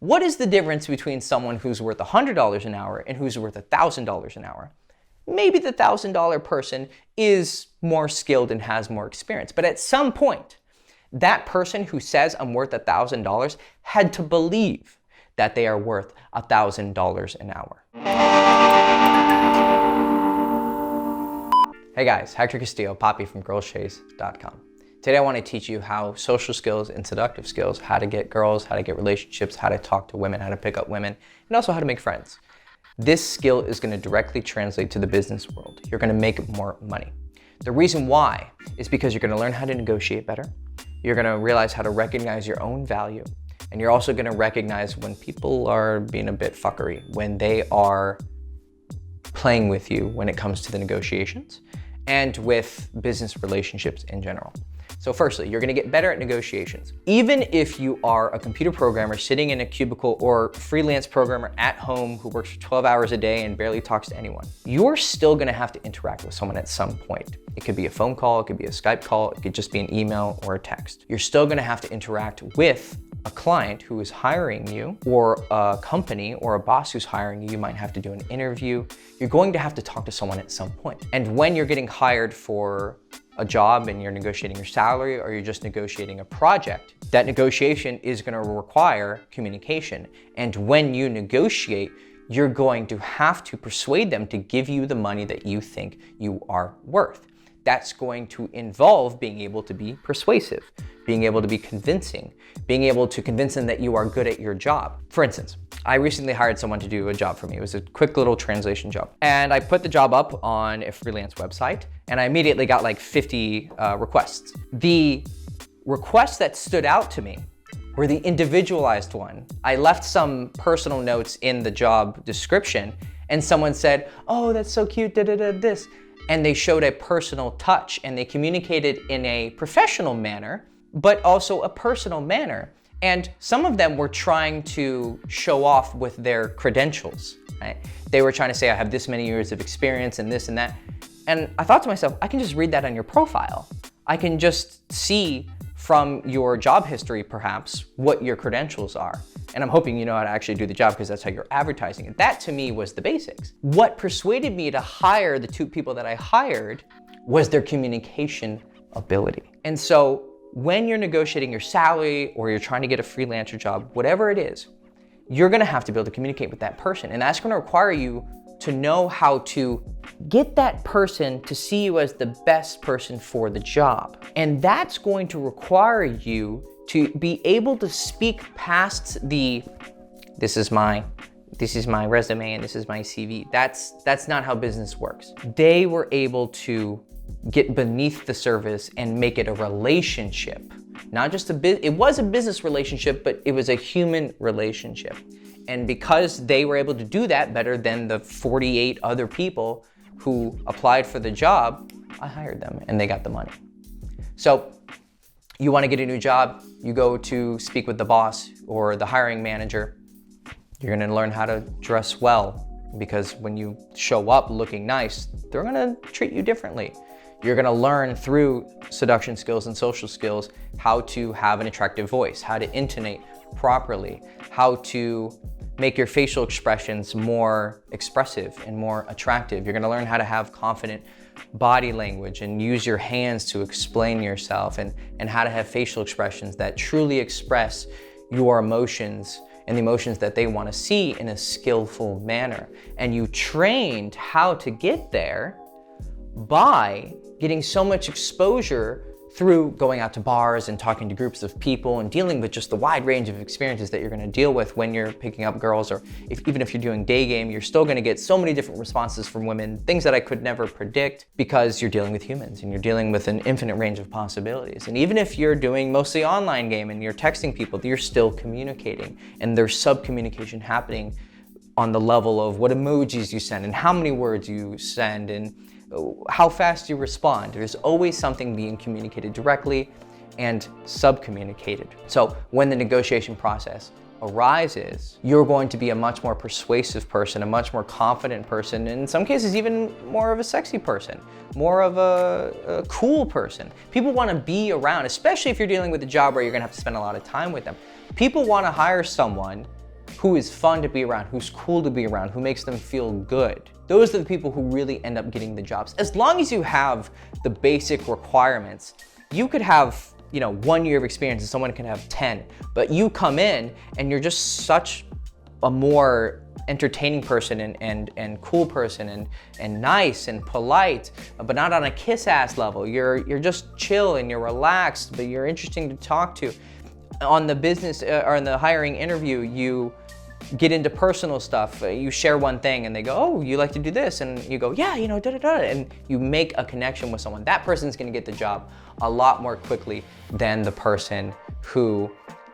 What is the difference between someone who's worth $100 an hour and who's worth $1,000 an hour? Maybe the $1,000 person is more skilled and has more experience, but at some point, that person who says I'm worth $1,000 had to believe that they are worth $1,000 an hour. Hey guys, Hector Castillo, Poppy from girlschase.com. Today I want to teach you how social skills and seductive skills, how to get girls, how to get relationships, how to talk to women, how to pick up women, and also how to make friends. This skill is going to directly translate to the business world. You're going to make more money. The reason why is because you're going to learn how to negotiate better. You're going to realize how to recognize your own value. And you're also going to recognize when people are being a bit fuckery, when they are playing with you when it comes to the negotiations and with business relationships in general. So firstly, you're gonna get better at negotiations. Even if you are a computer programmer sitting in a cubicle or freelance programmer at home who works for 12 hours a day and barely talks to anyone, you're still gonna have to interact with someone at some point. It could be a phone call, it could be a Skype call, it could just be an email or a text. You're still gonna have to interact with a client who is hiring you, or a company or a boss who's hiring you. You might have to do an interview. You're going to have to talk to someone at some point. And when you're getting hired for a job and you're negotiating your salary or you're just negotiating a project, that negotiation is going to require communication. And when you negotiate, you're going to have to persuade them to give you the money that you think you are worth. That's going to involve being able to be persuasive, being able to be convincing, being able to convince them that you are good at your job. For instance, I recently hired someone to do a job for me. It was a quick little translation job. And I put the job up on a freelance website and I immediately got like 50 requests. The requests that stood out to me were the individualized one. I left some personal notes in the job description and someone said, "Oh, that's so cute, this." And they showed a personal touch and they communicated in a professional manner, but also a personal manner. And some of them were trying to show off with their credentials, right? They were trying to say, I have this many years of experience and this and that. And I thought to myself, I can just read that on your profile. I can just see from your job history, perhaps, what your credentials are. And I'm hoping you know how to actually do the job because that's how you're advertising it. That to me was the basics. What persuaded me to hire the two people that I hired was their communication ability. And so when you're negotiating your salary or you're trying to get a freelancer job, whatever it is, you're gonna have to be able to communicate with that person. And that's gonna require you to know how to get that person to see you as the best person for the job. And that's going to require you to be able to speak past the, this is my resume and this is my CV. That's not how business works. They were able to get beneath the surface and make it a relationship. Not just it was a business relationship, but it was a human relationship. And because they were able to do that better than the 48 other people who applied for the job, I hired them and they got the money. So you want to get a new job, you go to speak with the boss or the hiring manager. You're going to learn how to dress well because when you show up looking nice, they're going to treat you differently. You're going to learn through seduction skills and social skills how to have an attractive voice, how to intonate properly, how to make your facial expressions more expressive and more attractive. You're going to learn how to have confident body language and use your hands to explain yourself and how to have facial expressions that truly express your emotions and the emotions that they want to see in a skillful manner. And you trained how to get there by getting so much exposure through going out to bars and talking to groups of people and dealing with just the wide range of experiences that you're going to deal with when you're picking up girls, or even if you're doing day game, you're still going to get so many different responses from women, things that I could never predict because you're dealing with humans and you're dealing with an infinite range of possibilities. And even if you're doing mostly online game and you're texting people, you're still communicating, and there's sub-communication happening on the level of what emojis you send and how many words you send and how fast you respond. There's always something being communicated directly and sub-communicated. So when the negotiation process arises, you're going to be a much more persuasive person, a much more confident person, and in some cases even more of a sexy person, more of a cool person. People want to be around, especially if you're dealing with a job where you're going to have to spend a lot of time with them. People want to hire someone who is fun to be around, who's cool to be around, who makes them feel good. Those are the people who really end up getting the jobs. As long as you have the basic requirements, you could have 1 year of experience and someone can have 10, but you come in and you're just such a more entertaining person and cool person and nice and polite, but not on a kiss ass level. You're just chill and you're relaxed, but you're interesting to talk to. On the business or in the hiring interview, you get into personal stuff. You share one thing and they go, oh, you like to do this? And you go, yeah, da da da. And you make a connection with someone. That person's gonna get the job a lot more quickly than the person who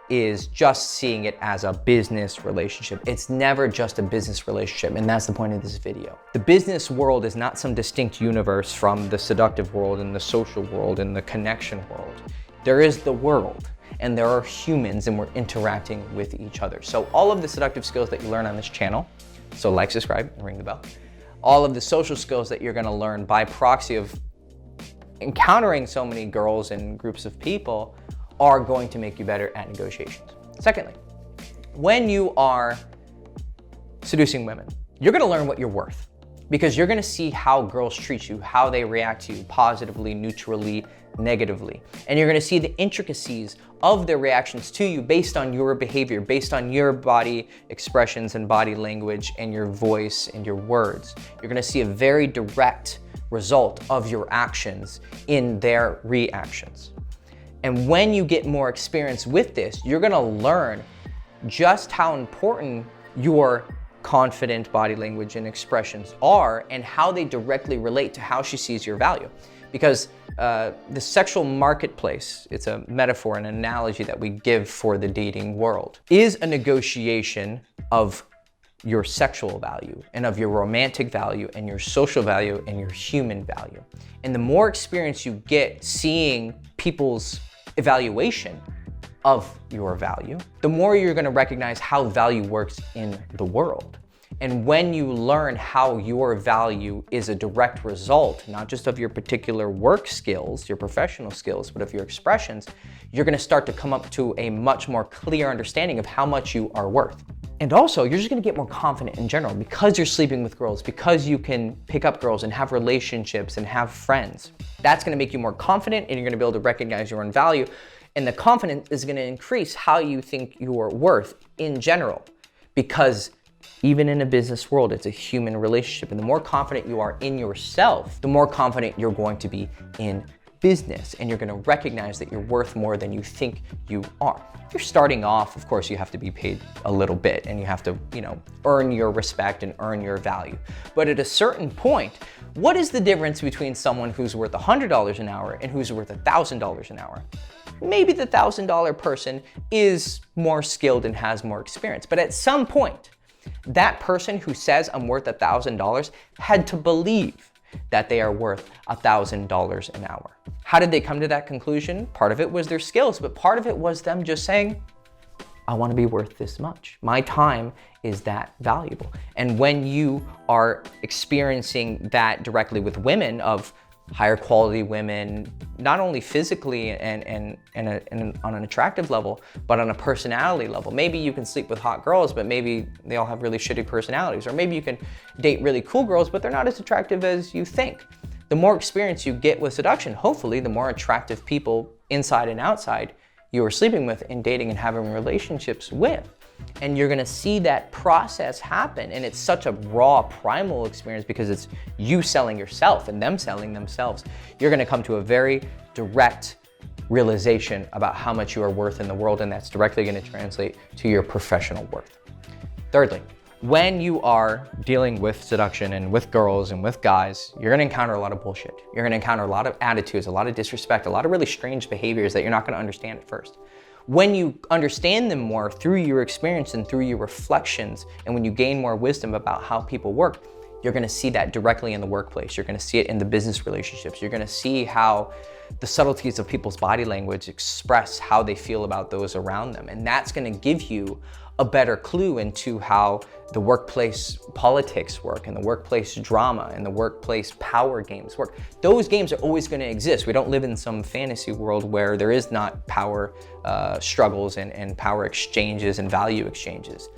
is just seeing it as a business relationship. It's never just a business relationship, and that's the point of this video. The business world is not some distinct universe from the seductive world and the social world and the connection world. There is the world, and there are humans, and we're interacting with each other. So all of the seductive skills that you learn on this channel, so like, subscribe, and ring the bell. All of the social skills that you're gonna learn by proxy of encountering so many girls and groups of people are going to make you better at negotiations. Secondly, when you are seducing women, you're gonna learn what you're worth, because you're gonna see how girls treat you, how they react to you, positively, neutrally, negatively. And you're gonna see the intricacies of their reactions to you based on your behavior, based on your body expressions and body language and your voice and your words. You're gonna see a very direct result of your actions in their reactions. And when you get more experience with this, you're gonna learn just how important your confident body language and expressions are and how they directly relate to how she sees your value. Because the sexual marketplace, it's a metaphor, an analogy that we give for the dating world, is a negotiation of your sexual value and of your romantic value and your social value and your human value. And the more experience you get seeing people's evaluation of your value, the more you're gonna recognize how value works in the world. And when you learn how your value is a direct result, not just of your particular work skills, your professional skills, but of your expressions, you're gonna start to come up to a much more clear understanding of how much you are worth. And also, you're just gonna get more confident in general because you're sleeping with girls, because you can pick up girls and have relationships and have friends. That's gonna make you more confident and you're gonna be able to recognize your own value. And the confidence is gonna increase how you think you're worth in general. Because even in a business world, it's a human relationship. And the more confident you are in yourself, the more confident you're going to be in business. And you're gonna recognize that you're worth more than you think you are. If you're starting off, of course, you have to be paid a little bit and you have to, earn your respect and earn your value. But at a certain point, what is the difference between someone who's worth $100 an hour and who's worth $1,000 an hour? Maybe the $1,000 person is more skilled and has more experience, but at some point, that person who says I'm worth $1,000 had to believe that they are worth $1,000 an hour. How did they come to that conclusion? Part of it was their skills, but part of it was them just saying, I want to be worth this much. My time is that valuable. And when you are experiencing that directly with women, of higher quality women, not only physically and on an attractive level, but on a personality level. Maybe you can sleep with hot girls, but maybe they all have really shitty personalities. Or maybe you can date really cool girls, but they're not as attractive as you think. The more experience you get with seduction, hopefully the more attractive people inside and outside you are sleeping with and dating and having relationships with. And you're gonna see that process happen. And it's such a raw, primal experience because it's you selling yourself and them selling themselves. You're gonna come to a very direct realization about how much you are worth in the world, and that's directly gonna translate to your professional worth. Thirdly, when you are dealing with seduction and with girls and with guys, you're gonna encounter a lot of bullshit. You're gonna encounter a lot of attitudes, a lot of disrespect, a lot of really strange behaviors that you're not gonna understand at first. When you understand them more through your experience and through your reflections, and when you gain more wisdom about how people work, you're gonna see that directly in the workplace. You're gonna see it in the business relationships. You're gonna see how the subtleties of people's body language express how they feel about those around them. And that's gonna give you a better clue into how the workplace politics work and the workplace drama and the workplace power games work. Those games are always gonna exist. We don't live in some fantasy world where there is not power struggles and power exchanges and value exchanges.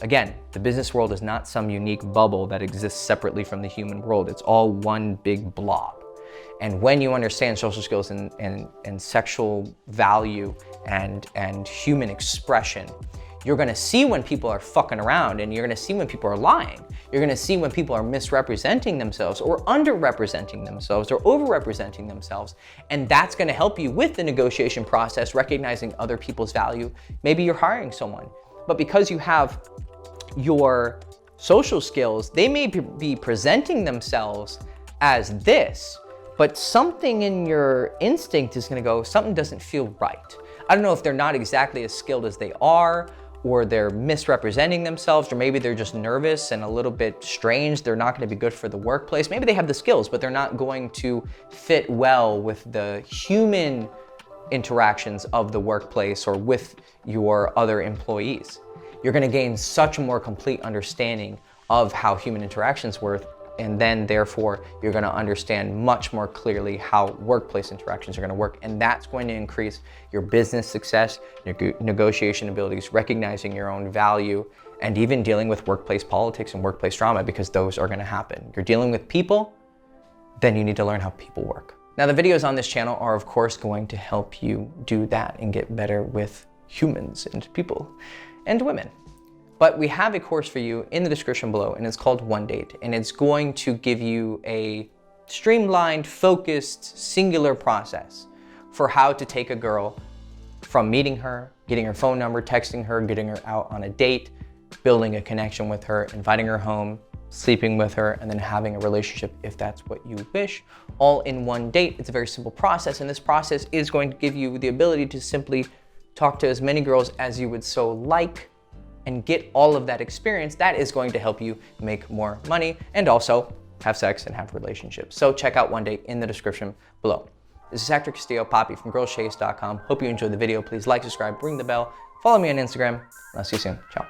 Again, the business world is not some unique bubble that exists separately from the human world. It's all one big blob. And when you understand social skills and sexual value and human expression, you're gonna see when people are fucking around, and you're gonna see when people are lying. You're gonna see when people are misrepresenting themselves or underrepresenting themselves or overrepresenting themselves. And that's gonna help you with the negotiation process, recognizing other people's value. Maybe you're hiring someone, but because you have your social skills, they may be presenting themselves as this, but something in your instinct is gonna go, something doesn't feel right. I don't know if they're not exactly as skilled as they are, or they're misrepresenting themselves, or maybe they're just nervous and a little bit strange. They're not gonna be good for the workplace. Maybe they have the skills, but they're not going to fit well with the human interactions of the workplace or with your other employees. You're gonna gain such a more complete understanding of how human interactions work, and then therefore you're gonna understand much more clearly how workplace interactions are gonna work. And that's going to increase your business success, your negotiation abilities, recognizing your own value, and even dealing with workplace politics and workplace drama, because those are gonna happen. You're dealing with people, then you need to learn how people work. Now, the videos on this channel are of course going to help you do that and get better with humans and people and women. But we have a course for you in the description below, and it's called One Date, and it's going to give you a streamlined, focused, singular process for how to take a girl from meeting her, getting her phone number, texting her, getting her out on a date, building a connection with her, inviting her home, sleeping with her, and then having a relationship if that's what you wish, all in one date. It's a very simple process, and this process is going to give you the ability to simply talk to as many girls as you would so like, and get all of that experience that is going to help you make more money and also have sex and have relationships. So check out One Date in the description below. This is Hector Castillo, Poppy from girlschase.com. Hope you enjoyed the video. Please like, subscribe, ring the bell, follow me on Instagram, and I'll see you soon. Ciao.